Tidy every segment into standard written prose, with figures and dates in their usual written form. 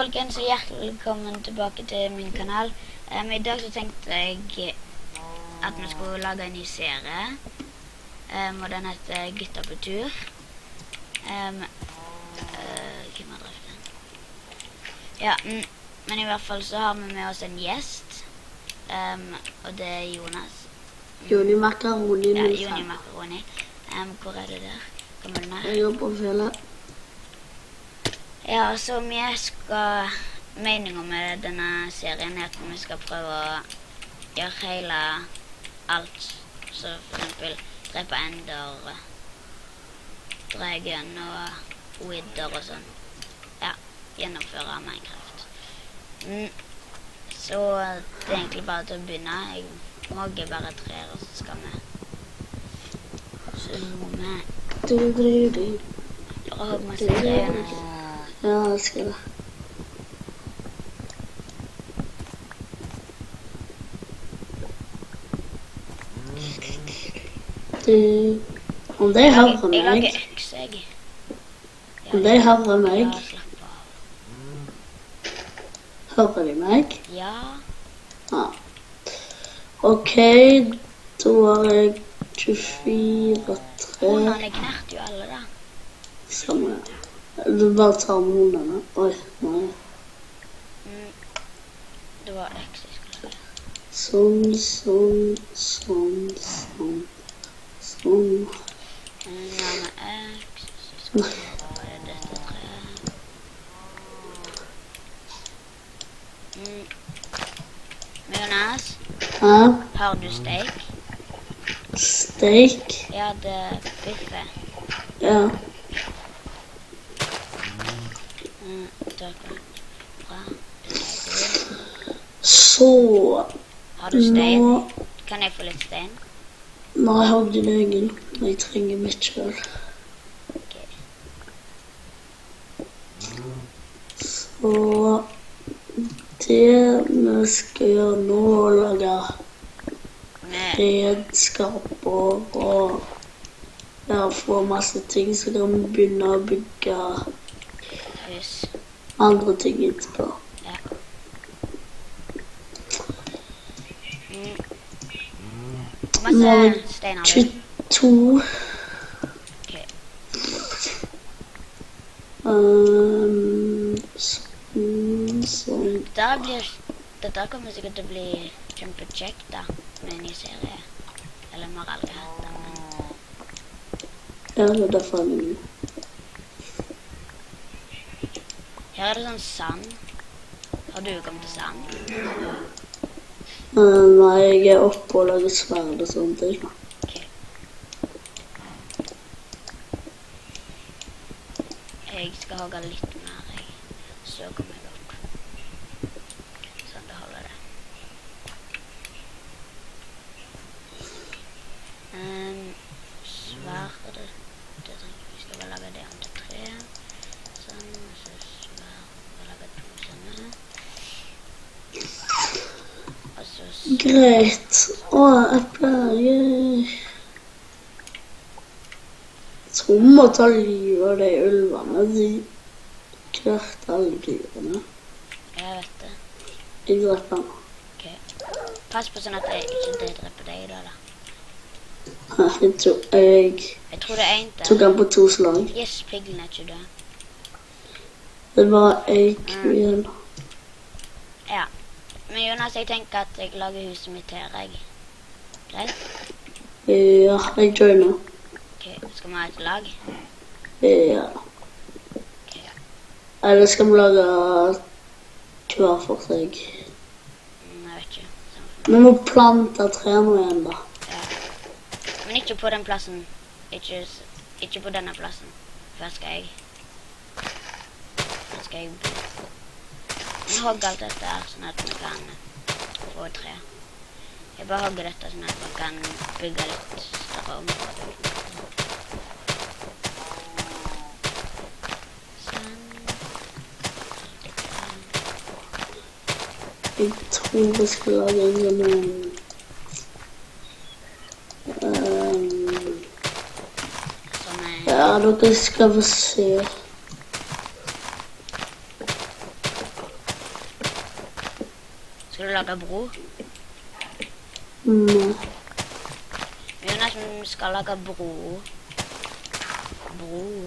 Folkens, og hjertelig velkommen tilbake til min kanal. I dag så tenkte jeg at vi skulle lage en ny serie, og den heter Gutta på tur. Hvem har drevet den? Ja, men i hvert fall så har vi med oss en gjest, og det er Jonas. Joni Macaroni. Ja, Joni Macaroni. Hvor er det der? Kommer den her? Jeg går på fjellet. Ja, så meningen med denne serien er at vi skal prøve å gjøre hele alt. Så for eksempel drepe ender, dragen og wither og sånn. Ja, gjennomføre Minecraft. Så det er egentlig bare til å begynne. Jeg mogger bare trær, og så skal vi zoome. Og håper masse trærne. Ja, jeg skal det. Om de hører meg. Jeg lager øks, jeg. Om de hører meg. Ja, slapp av. Hører de meg? Ja. Ja. Ok, da har jeg 24 tre. Hundene knert jo alle da. Samme. Du bare tar med hundene. Oi, nei. Det var øks jeg skulle lage. Sånn. Ja, med øks, så skal vi lage dette treet. Jonas, Hæ? har du steak? Steak? Ja, det er biffe. Ja. Takk. Bra. Det er god. Så Har du stein? nå. Kan jeg få litt stein? Nei, jeg har din egen. Jeg trenger mitt selv. Ok. Så det vi skal gjøre nå, er å lage redskaper og få masse ting, så kan vi begynne å bygge Hus. andre ting etterpå. Ja. Masse stein har du. 22. Ok. Sånn. Dette kommer sikkert til å bli kjempekjekt da, med en ny serie. Eller vi har aldri hatt det, men Ja, det er derfor jeg her er det sånn sand. Har du kommet til sand? Nei, jeg er oppe og lager sverd og sånne ting. Ok. Jeg skal hogge litt mer, så kommer jeg opp. Sånn, det holder det. Sverd, det trenger vi skal bare lage det om til 3. Sånn, og så sverd, og lage 2 sånne. Og så Greit. Epler. Jeg tror vi må ta livet av de ulvene. De kverte alle dyrene. jeg vet det. Jeg dreper dem. Ok. Pass på sånn at jeg ikke dreper deg da. Jeg tror Det er en tok der. han på 2 slag. Yes, piglen er ikke død. Det var jeg igjen. Ja. Men Jonas, jeg tenker at jeg lager huset mitt her, jeg. Greit? Ja, jeg joiner. Ok, skal vi ha et lag? Ja. Ok. Eller skal vi lage hver for seg? Jeg vet ikke. Vi må plante trærne igjen da. Ja. Men ikke på den plassen. Ikke på denne plassen. Først skal jeg hogge alt dette her, sånn at vi kan få et tre. Jeg bare hogger dette sånn at vi kan bygge litt større områder. Sånn. Jeg tror vi skal lage en ja, dere skal få se. Skal du lage bro? Nei. Jonas skal lage bro. Bro.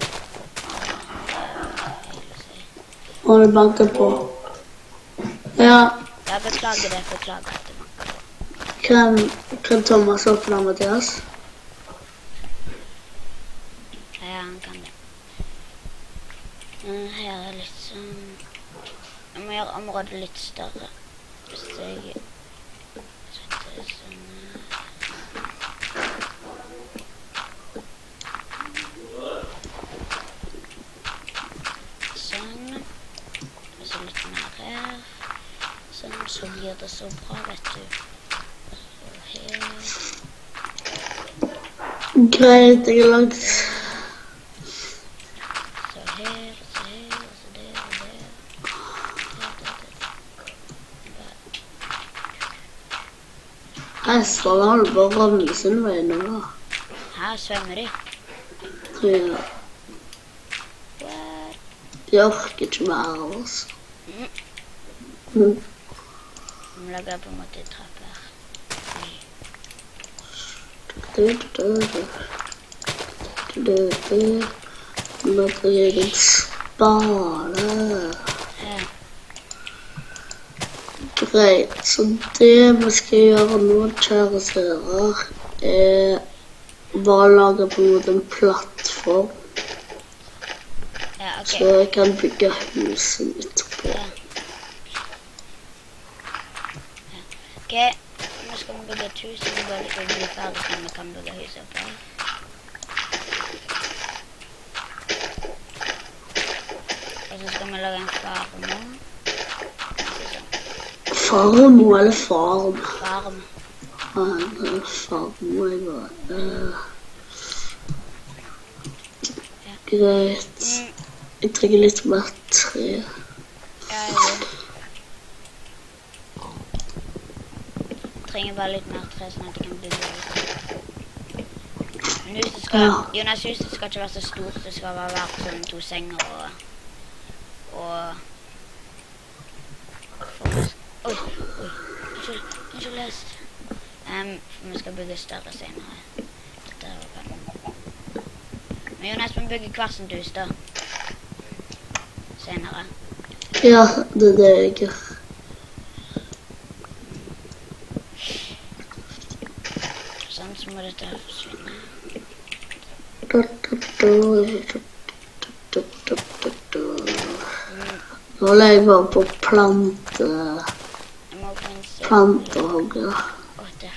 Og det banker på. Ja, Jeg beklager det, beklager at det banker på. kan Thomas åpne Mathias? Ja, han kan det. Her er litt sånn... Jeg må gjøre området litt større. Hvis jeg setter det sånn... Sånn. Og så litt mer her. Sånn, så blir det så bra, vet du. Så her. Greit, jeg har lagt. Så her, og så her, og så der, og der. Hestene holder på å ramle sin vei nå, da. Her svømmer de. Ja, What? de orker ikke mer av oss. Mm. Mm. Vi lager på en måte en trapp her. Nå trenger jeg en spade. Ja. Greit, så det vi skal gjøre nå, kjære seere, er bare lage på en måte en plattform, Ja, ok. så jeg kan bygge huset mitt på. Ja. Ok, nå skal vi bygge et hus, og vi bare skal bli ferdig så vi kan bygge huset oppe her. Og så skal vi lage en farm nå. Farmo eller farm? Farm. Farmo, jeg bare... Greit. Jeg trenger litt mer tre. Ja, jeg vil. Trenger bare litt mer tre, sånn at jeg kan bygge huset. Men huset skal... Ja. Jonas, huset skal ikke være så stort, det skal bare være sånn 2 senger og... Oi, unnskyld lest. Vi skal bygge større senere. Dette er jo bra. Men Jonas må bygge hver sin hus da. Senere. Ja, det er det jeg gjør. Sånn så må dette forsvinne. Nå holder jeg bare på å plante... Jeg må få en se. Plantehogger. Åh, der.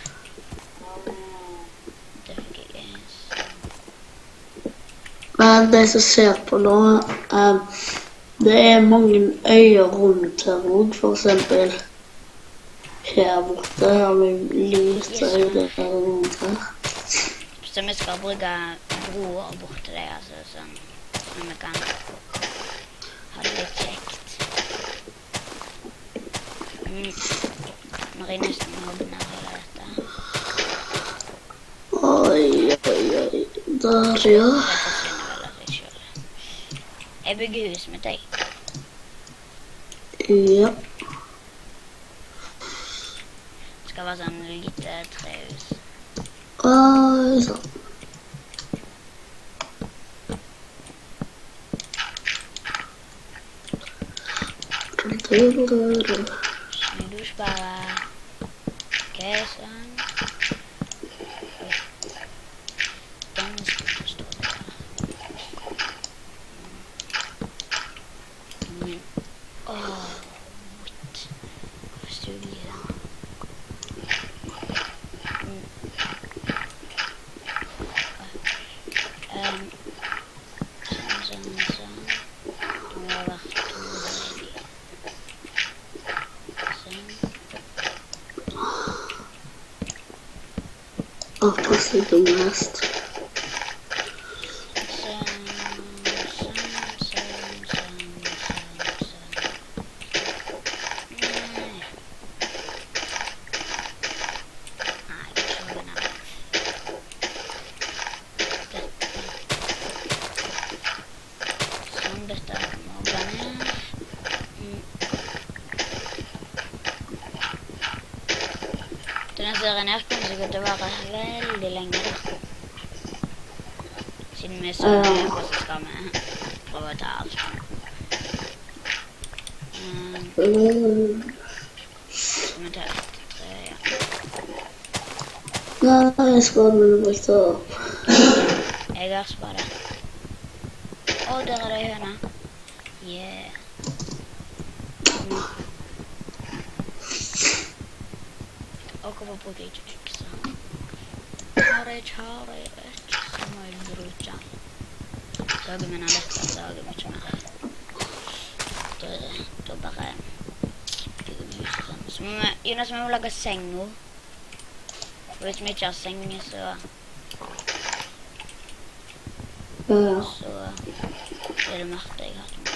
Der fikk jeg en. Men det som ser på nå, det er mange øyer rundt her også, for eksempel her borte har vi lite øyer rundt her. Så vi skal bruke broer bort til det, altså, sånn vi kan ha det litt kjekt. Marie nesten hånden her hele dette. Oi, der, ja. Det forsvinner vel av seg selv. Jeg bygger hus med deg. Ja. Det skal være sånn lite trehus. Oi, sånn. Snudus bare. Ok, sånn. Oi. Den skal stå der. Åh, what? Hvor stugelig er den? Sånn. Det må ha vært 2 vegger. Sånn. Pass ikke mest. Denne serien her kommer sikkert til å vare veldig lenge da. Siden vi er så mye på, så skal vi prøve å ta alt. Skal vi ta 1, 3, ja. Nei, spaden min er brukt opp. Jeg har spade. Å, der er det høna. Yeah. Og hvorfor bruker jeg ikke øksa? Har jeg ikke øksa, så må jeg bruke. Dagen min er lett, dagen mye mer. Da bare bygger vi huset sånn. Så må vi, Jonas, vi må lage seng nå. Og hvis vi ikke har seng, så er det mørkt jeg har til meg.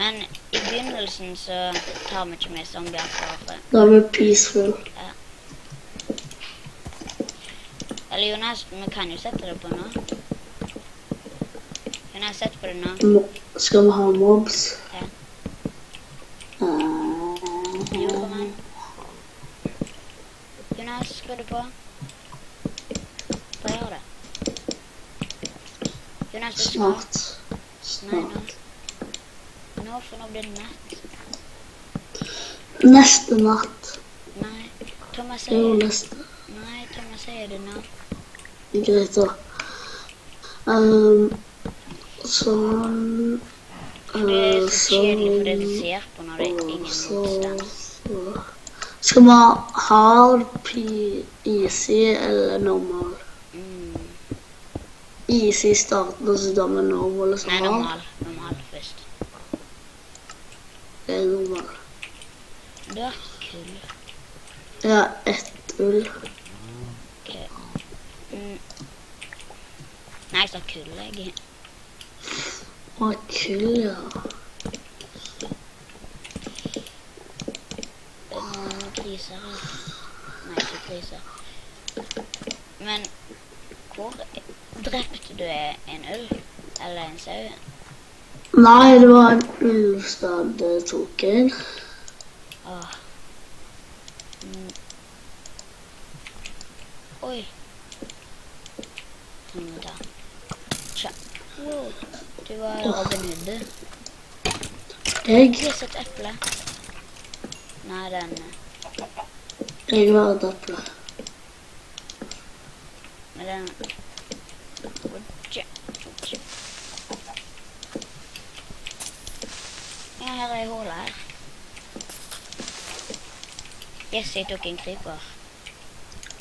Men i begynnelsen så tar vi ikke med zombier for. Da er vi peaceful. Ja. Eller Jonas, vi kan jo sette det på nå. Jonas, sett på det nå. Skal vi ha mobs? Ja. Jo, kom an. Jonas, skru det på. Hva gjør det? Jonas, det skal. Snart. Nei, nå. Nå, for nå blir det natt. Neste natt. Nei, Thomas Jo, sier det. neste. Nei, Thomas sier det nå. Greit da. Sånn. Det er så kjedelig for det du ser på når det er ingen motstand. Skal vi ha hard, easy eller normal? Easy i starten, og så da med normal og så Nei, hard? normal først. Det er normal. Du har kull. Ja, 1 ull. Ok. Nei, jeg sa kull, jeg. Å, kull, ja. Det er noen priser her. Nei, ikke priser. Men hvor drepte du en ull? Eller en sau? Nei, det var en ulvstad tok en. Åh. Oi. Nå må vi ta. Tja. Wow. Du var Robin Hood, du. Jeg Jeg har sett eple. Nei, den... var et eple. Men den... Ja, her er hullet her. Yes, jeg tok en kryper.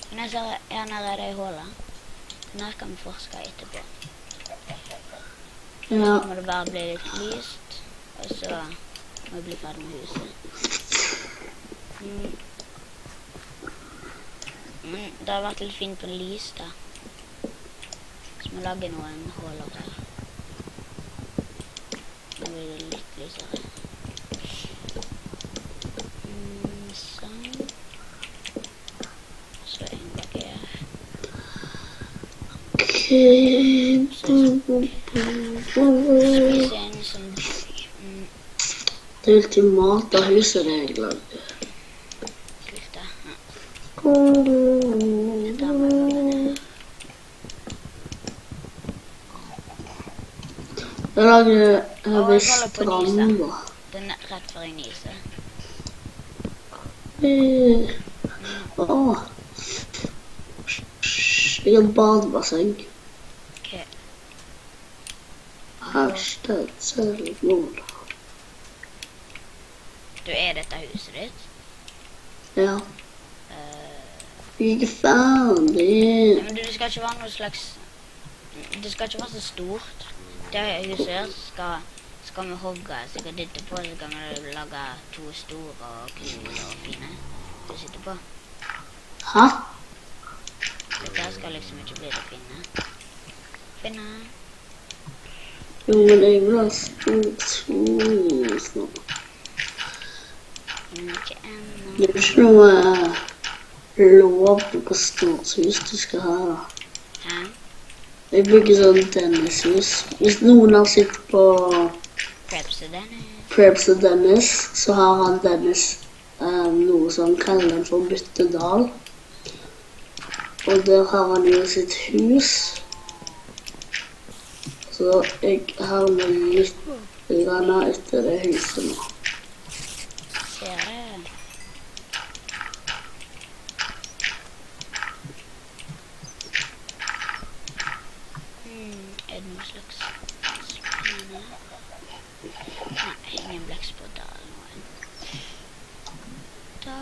Men jeg ser her nede er det hullet. Den her kan vi forske etterpå. Ja. Så må det bare bli litt lyst, og så må vi bli ferdig med huset. Men det har vært litt fint på lys da. Så må vi lage noen huller her. Nå blir det litt lysere. Sånn. Så en bak her. Spise en sånn... Det ultimate huset det jeg lagde. Slik da. Ja. Jeg lager jeg holder på å stranda. Den er rett før jeg nyser. Åh. Jeg har badebasseng. Ok. Hashtag selvmål. Du, er dette huset ditt? Ja. Jeg er ikke ferdig. Men det skal ikke være noe slags... Det skal ikke være så stort. Det huset her skal vi hogge sikkert etterpå, så kan vi lage 2 store og kule og fine til å sitte på. Hæ? Dette her skal liksom ikke bli det fine. Fine. Jo, men jeg vil ha stort hus nå. Men ikke ennå. Det er ikke noe lov på hvor stort hus du skal ha. Hæ? Jeg bygger sånn Dennis-hus. Hvis noen har sett på Preps og Dennis, så har han Dennis noe som kaller den for byttedal. Og der har han jo sitt hus. Så jeg har med litt grann etter det huset nå. Ser det. Er det noe slags spennende? Nei, ingen blekkspruter eller noe. Da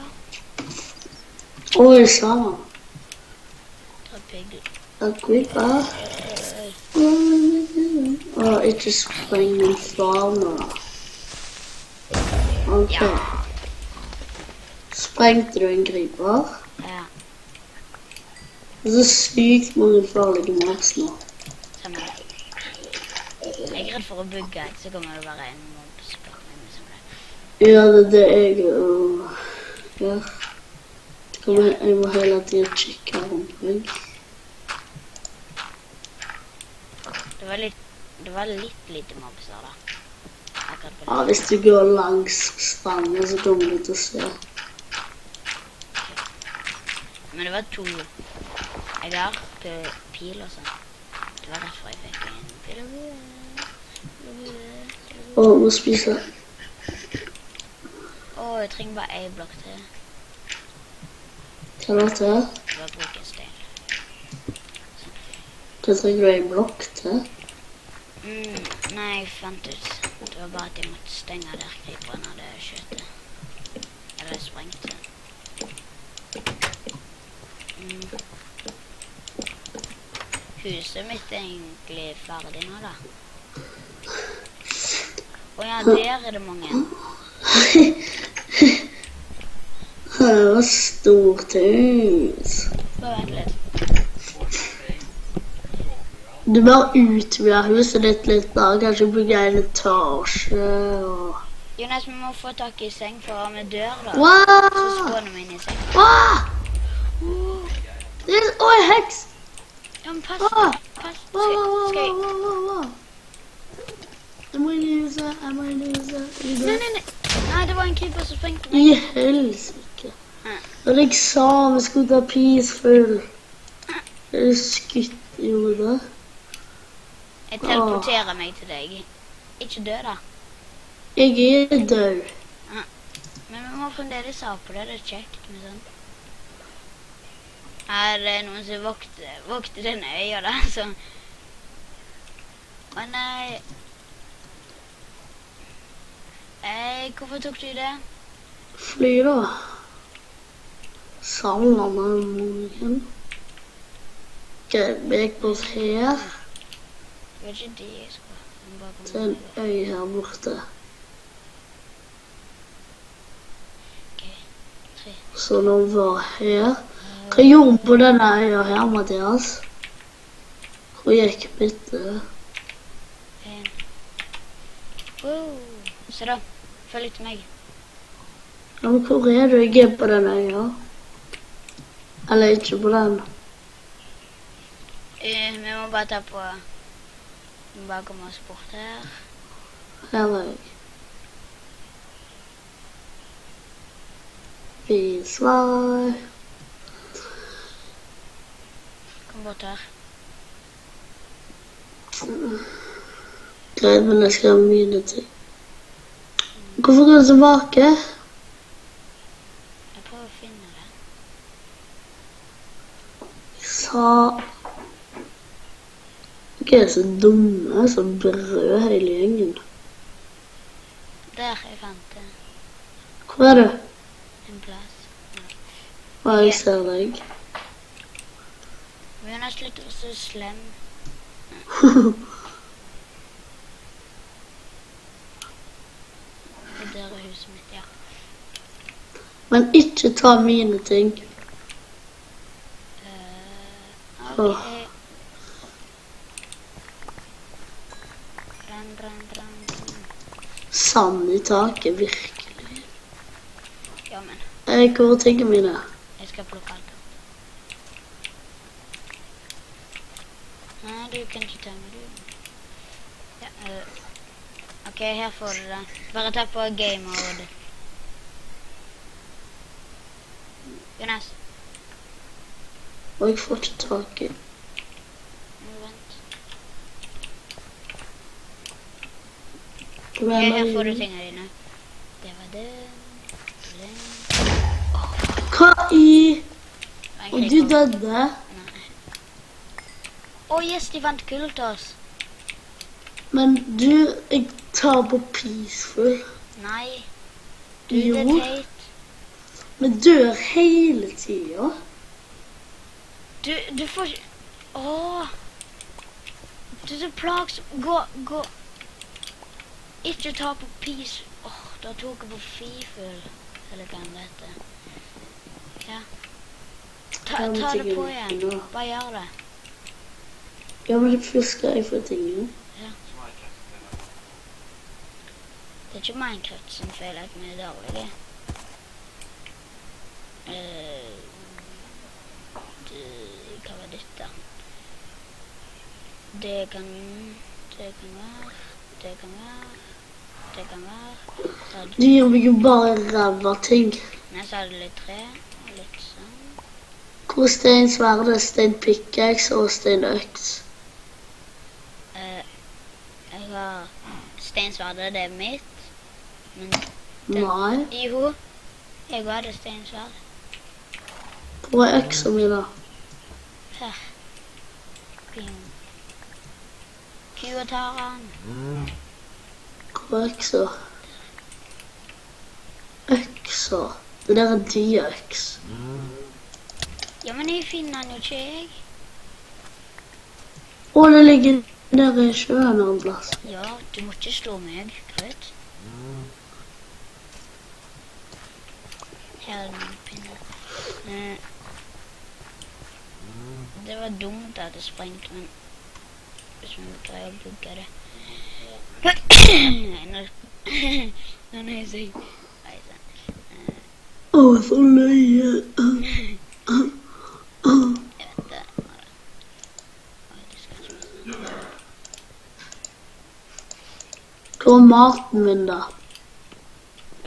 Oi, sann. tar pigg. Agrippa. Ikke spreng en farme. Ok. Ja. Sprengte du en griper? Ja, Det er så sykt mange farlige mobs nå. samme det. Jeg er redd for å bugge, så kommer det være en mobb som pakker meg med som det. Ja, det er det jeg gjør. Jeg må hele tiden kikke rundt meg. Det var litt lite mobs der da. Akkurat på Ja, det. hvis du går langs stranden, så kommer du til å se. Men det var 2 egger på pil og sånn. Det var derfor jeg fikk en pil og bue. Må spise. Jeg trenger bare en blokk til. Hva var det? Bare bruke en stein. Hva trenger du en blokk til? Nei, jeg fant ut. Det var bare at jeg måtte stenge der creeperen hadde skjøtet. Eller sprengt det. Huset mitt er egentlig ferdig nå da. Ja, der er det mange. Det var stort hus. Bare vent litt. Du bare utvider huset ditt litt da, kanskje bygge en etasje og... Jonas, vi må få tak i seng for å ha med dør da. Så Wow! skåner vi inn i seng. Wow! Oi, heks! Ja, men pass. Wow! Pass. Wow, wow, Skal jeg... wow. Jeg må inn i huset. Nei. Nei, det var en creeper som sprengte meg. I helsike. Og jeg sa vi skulle ta peaceful. Det er skutt i hodet. Jeg teleporterer meg til deg. Ikke dø da. Jeg er død. Men vi må fremdeles ha på det, det er kjekt med sånn. Her er noen som vokter denne øya da, så... Å nei. Hvorfor tok du det? Fly da. Samler meg morgen. Ok, vi gikk bort her. Det var ikke de jeg skulle. Til en øy her borte. Ok, 3. Så nå var her. Hva gjorde vi på denne øya her, Mathias? Hvor gikk bitte? 1. Wow. Se da, følg etter meg. Ja, men hvor er du? Jeg er på denne øya. Eller ikke på den. Vi må bare ta på... Vi må bare komme oss bort her. Her er jeg. Vis vei. Kom bort her. Greit, men jeg skal ha mine ting. Hvorfor går du tilbake? Jeg prøver å finne det. Jeg sa... Dere er så dumme, så brød hele gjengen. Der, jeg fant det. Hvor er du? En plass. Hva jeg ser deg? Vi har slutt å være så slem. Det der er huset mitt, ja. Men ikke ta mine ting. Ok. Brann. Sand i taket, virkelig. Ja, men. Hvor er tingene mine? Jeg skal plukke alt opp. Nei, du kan ikke ta med, du. Ja, ok, her får du det. Bare ta på game mode. Og jeg får ikke tak i. Vent. Det var Her får du meg. tingene dine. Det var det. Hva i? En Og du creeper. døde? Nei. Å, yes, de vant gull til oss. Men du, jeg tar på peaceful. Nei. Du Jo. det teit. Men dør hele tiden. Du får ikke... Åh. Du er plags... Gå. Ikke ta på peace. Åh, da tok jeg på fiful. Eller hva det heter. Ja. Ta det på igjen. Bare gjør det. Ja, men først skal jeg få tingene. Det er ikke Minecraft som feil at vi er dårlige. Hva var dette? Det kan være. Du gir meg jo bare ræva ting. Nei, så hadde du litt tre, og litt sånn. Hvor stein sverde, stein pickaxe og stein øks. Jeg har steinsverd, det er mitt. Men Nei, jo, jeg hadde steinsverd. hvor er øksa mi da? Her. Kua tar han. Hvor er øksa? Øksa? Det der er de-øks. Ja, men jeg finner han jo ikke, jeg. Å, det ligger der i sjøen en plass. Ja, du må ikke slå meg, greit? Her er den pinnen. Det var dumt at det sprengte, men hvis vi greier å bygge det. Nei, nå er jeg syk. Nei, sånn. Å, så løye. Jeg vet det. Oi, det skal ikke være sånn. Hvor er maten min da?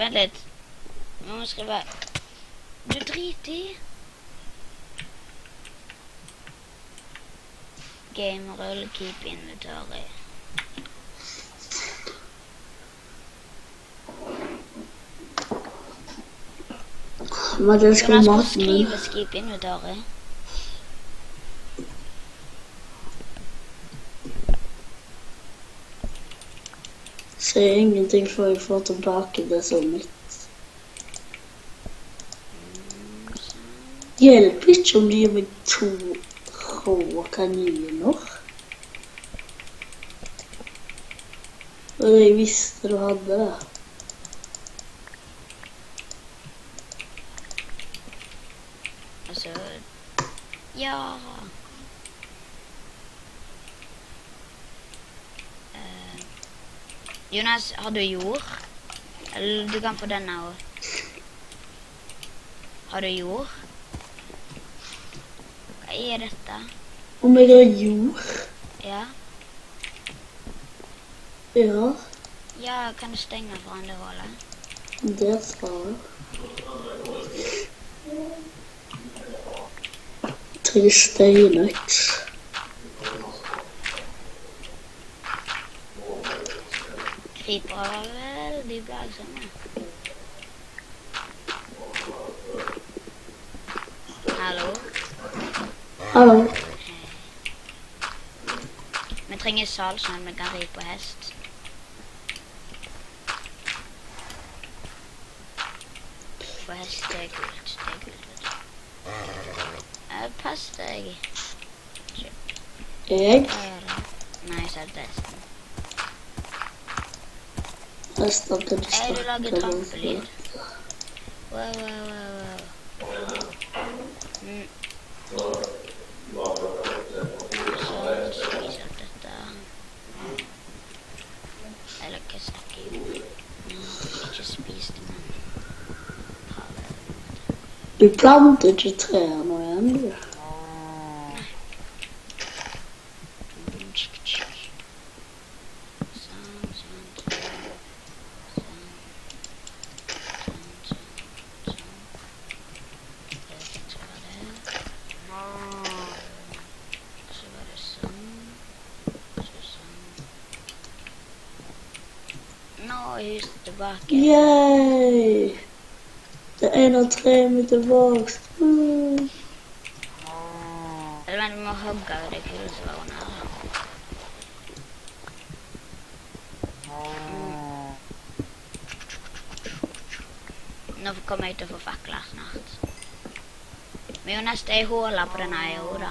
Vent litt. Nå må jeg skrive. Du driter i. Gamerøl, keep inventory. Men det skal Jonas, hvor maten min. skrives keep inventory? Sier ingenting før jeg får tilbake det som er mitt. Hjelper ikke om de gir meg 2 rå kaniner. Og jeg visste du hadde det. Altså, ja. Jonas, har du jord? Eller du kan få denne også. Har du jord? Hva er dette? Om jeg har jord? Ja. Ja, Ja, kan du stenge foran det hullet? det skal jeg. 3 steinøks. Creeper var veldig plagsomme. Hallo? Hallo. Vi trenger sal sånn at vi kan ri på hest. På hest, det er kult. Det er kult, vet du. Pass deg. Jeg? Hva er det? Nei, så er det hesten. Resten kan du Du lager snakke trampelyd. Wow, wow, wow, wow. Så spiser opp dette. Eller hva snakker jeg om? Ikke spis det, men ha det. Du planter ikke trær nå igjen, du. Sånn, sånn. Det skal være det. tilbake. Yay! Det er en av 3 mitt tilbake. Eller men du må hogge det kule som var under her. Nå kommer jeg til å få fakler snart. Men jo nesten er hålet på denne øya, da.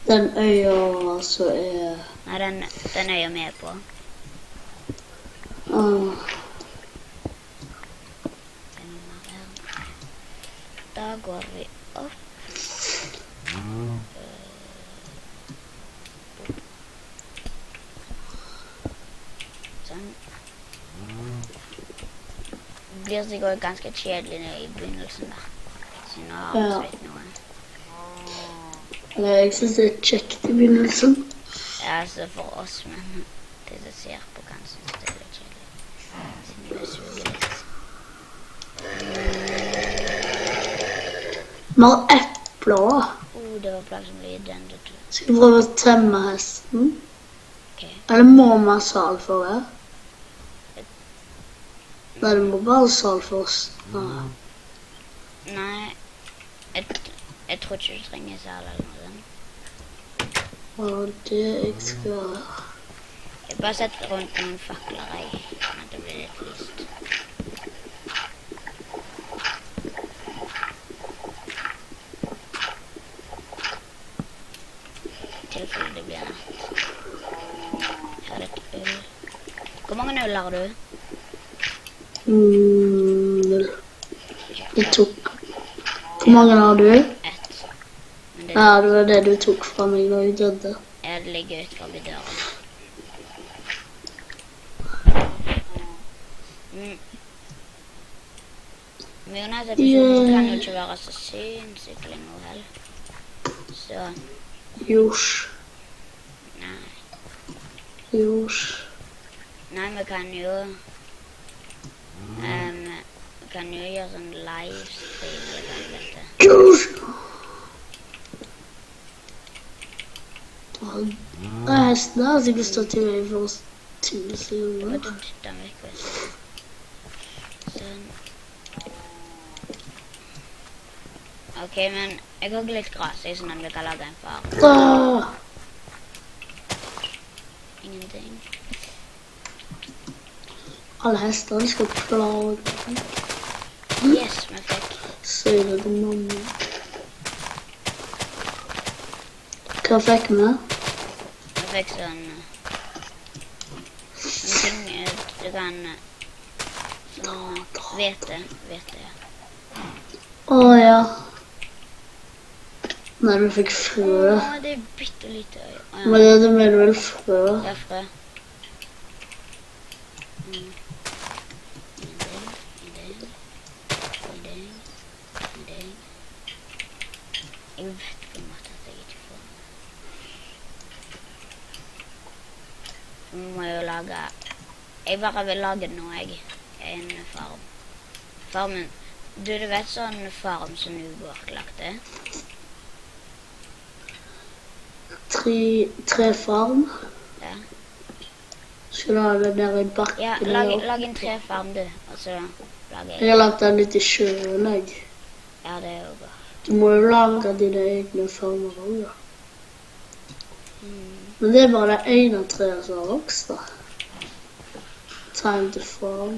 Den øya så er... Nei, den er jeg med på. Da går vi opp. Sånn. Det blir sikkert ganske kjedelig i begynnelsen da. Siden nå har vi sett noe. Eller jeg synes det er kjekt i begynnelsen. Ja, altså for oss, men de som ser på kan synes det er litt kjedelig. Siden vi suger litt. Vi har epler. Det var plagsomt lyd den du tog. Skal vi prøve å temme hesten? Ok. Eller må man ha sal for det? Nei, det må bare ha sal for oss. Nei, jeg tror ikke du trenger sal eller noe sånt. Det jeg skal gjøre. Jeg bare setter rundt noen fakler i, sånn at det blir litt lyst. Tilfelle det blir natt. Her er litt øl. Hvor mange øl har du? 0. Jeg tok... Hvor mange har du? 1. Ja, det var det du tok fra meg når jeg døde. Ja, det ligger ut forbi døren. Men Jonas episoden kan jo ikke være så sinnssykt lenge heller. Så... Jors. Nei. Jors. Nei, vi kan jo gjøre sånn livestream eller hva det heter. Jors! Hesten har sikkert stått i vei for oss 1000 Jeg år. måtte dytte den vekk, vet du. Sånn. Ok, men jeg hogger litt gras, sånn at vi kan lage en farm. Ingenting. Alle hestene skal plage. Yes, vi fikk. Sier det til mamma. Hva fikk vi? Vi fikk sånn ting du kan sånn hvete, ja. Ja. Nei, du fikk frø. Det er bittelite. Men det mener vel frø? Ja, frø. Jeg vet på en måte at jeg ikke får den. Vi må jo lage... Jeg bare vil lage noe, en farm. Farmen... Du vet sånn farm som Nubort lagde? 3 farm? Ja. Skal du ha det der i bakken? Ja, lag en trefarm du, og så lager jeg... Jeg har lagt den litt i sjøen, jeg. Ja, det er jo bra. Du må jo lage dine egne farmer også, da. Men det er bare det ene treet som har vokst, da. Time to farm.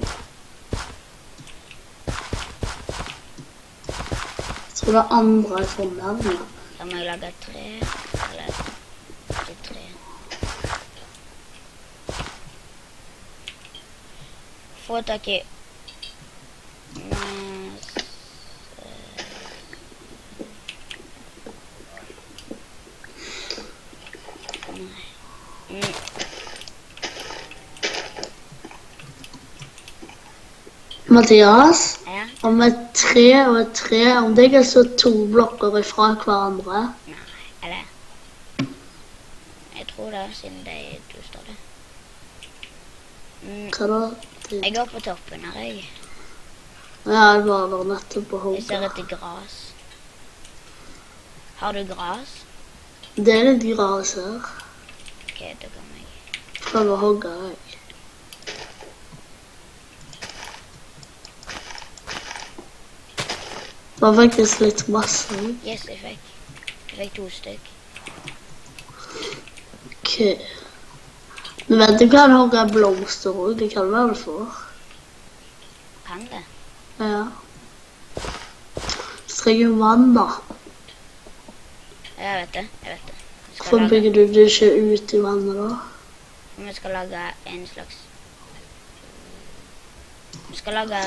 Jeg tror det andre er for nærmere. Da må jeg lage 3, eller ikke 3. Få tak i... Mathias, Ja? om et tre og et tre, om det ikke er så 2 blokker ifra hverandre. Nei, eller... Jeg tror det, siden det er du står det. Hva da? Jeg går på toppen her, jeg. Ja, jeg var der nettopp på Jeg ser hogget. etter gras. Har du gras? Det er litt gras her. Ok, da kommer jeg. Prøv å hogge, jeg. Det var faktisk litt masse. Yes, jeg fikk 2 stykk. Ok. Men vet du hva han har blomster også? Det kan være det for. Kan det? Ja. Så trenger du vann da. Jeg vet det. Hvorfor bygger du det ikke ut i vannet da? Vi skal lage en slags... Vi skal lage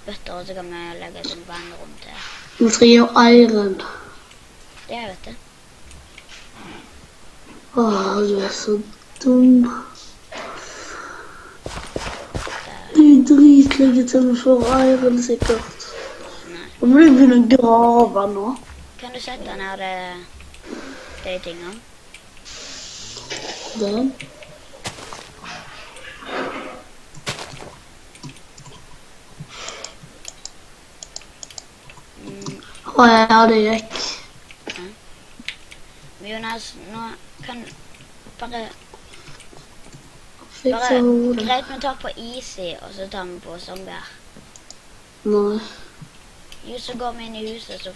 bøtter, og så kan vi legge sånn vann rundt her. Du trenger iron. Det jeg vet det. Åh, du er så dum. Du er dritlenge til vi får iron sikkert. Nei. Nå må du begynne å grave nå. Kan du sette ned de tingene? Den. Ja, det gikk. Men Jonas, nå kan bare Fikse hodet. greit vi tar på easy, og så tar vi på zombier. Nei. Jo, så går vi inn i huset, så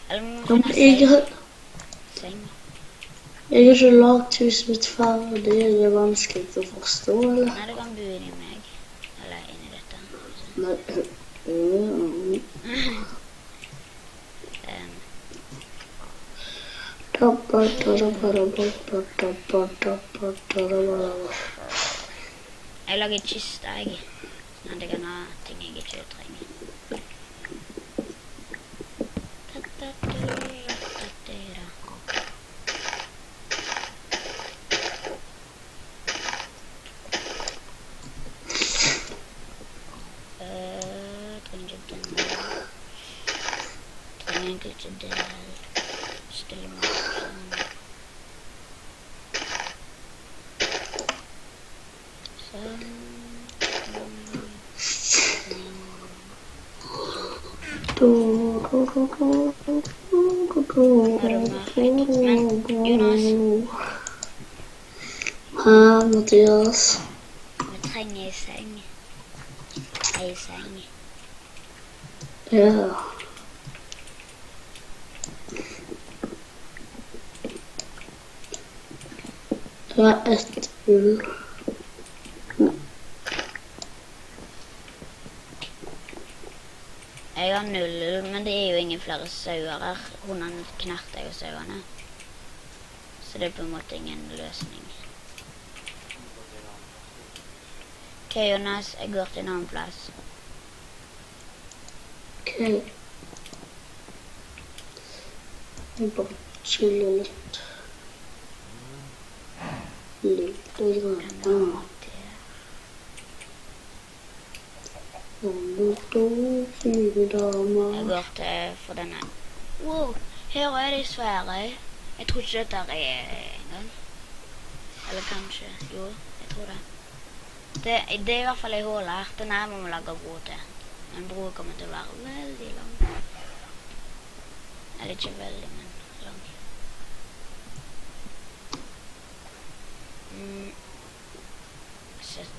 eller vi må Ja, men finne seng. Jeg har ikke lagt huset mitt ferdig. Det er vanskelig å forstå, eller? Nei, du kan bo inni meg. Eller inni dette. Nei. Jeg lager kiste, jeg. Sånn at jeg kan ha ting jeg ikke trenger. Trenger egentlig ikke det. Stille meg sånn. Hæ, Mathias? Vi trenger en seng. En seng. Ja. Det var ett ull. Jeg har 0 ull, men det er jo ingen flere sauer her. Hundene knerter jo sauene. Så det er på en måte ingen løsning. Ok, Jonas, jeg går til en annen plass. Ok. Jeg bare chiller litt. Litt grann. Fire damer. Jeg går til for denne. Wow, her er de svære. Jeg tror ikke dette er engang. Eller kanskje, jo, jeg tror det. Det er i hvert fall en hål her. Den her må vi lage bro til. En bro kommer til å være veldig lang. Eller ikke veldig, men lang. Shit.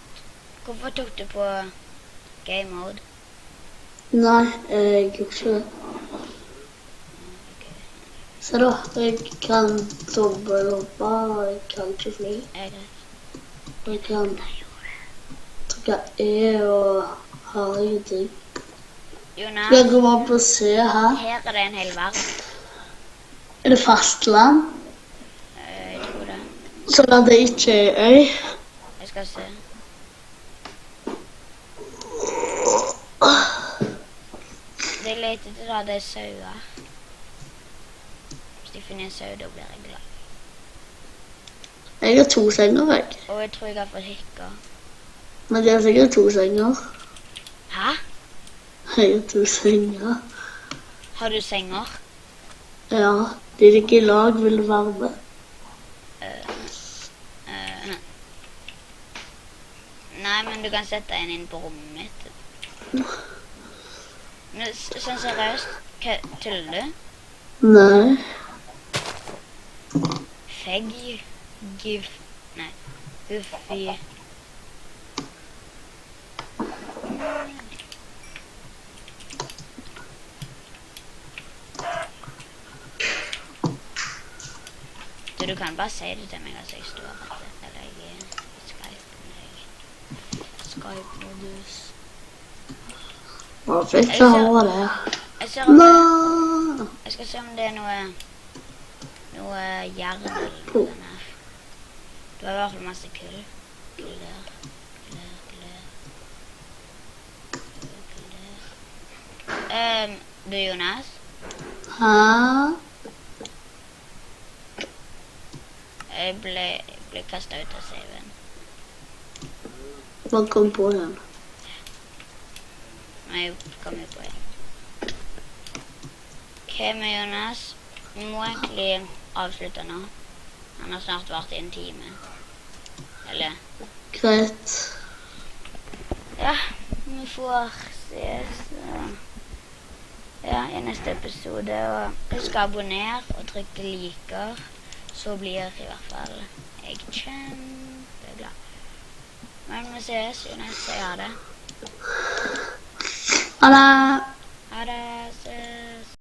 Hvorfor tok du på game mode? Nei, jeg gjorde ikke det. Se da, jeg kan dobbelthoppe, jeg kan ikke fly. Jeg kan trykke E og har ingenting. Jonas, Skal jeg gå opp og se her? her er det en hel verden. Er det fastland? Jeg tror det. Sånn at det ikke er øy? Jeg skal se. Det er lett etter da det er sauer. Hvis de finner en sau, da blir jeg glad. Jeg har 2 senger, jeg. Og jeg tror jeg har fått hikker. Men det er sikkert 2 senger. Hæ? Jeg har 2 senger. Har du senger? Ja, de er ikke i lag, vil det være med. Nei, men du kan sette en inn på rommet mitt. Men sånn seriøst, tuller du? Nei. Fegg, gif, nei, Huffy. du kan bare si det til meg, altså jeg står etter, eller jeg er i Skype-modus. Hva fikk jeg høre det? Jeg ser om Nå! jeg skal se om det er noe jern eller noe sånn her. Du har i hvert fall masse kull. Kull der. Du Jonas? Hæ? Jeg ble kastet ut av saven. Hva kom på den? Men jeg kom jo på en. Ok, men Jonas, vi må egentlig avslutte nå. Han har snart vært i en time. Eller? Greit. Ja, vi får ses. Ja, i neste episode. Og husk å abonnere og trykke liker. Så blir i hvert fall jeg kjempeglad. Men vi ses, Jonas. Si ha det. Ha det! Ha det.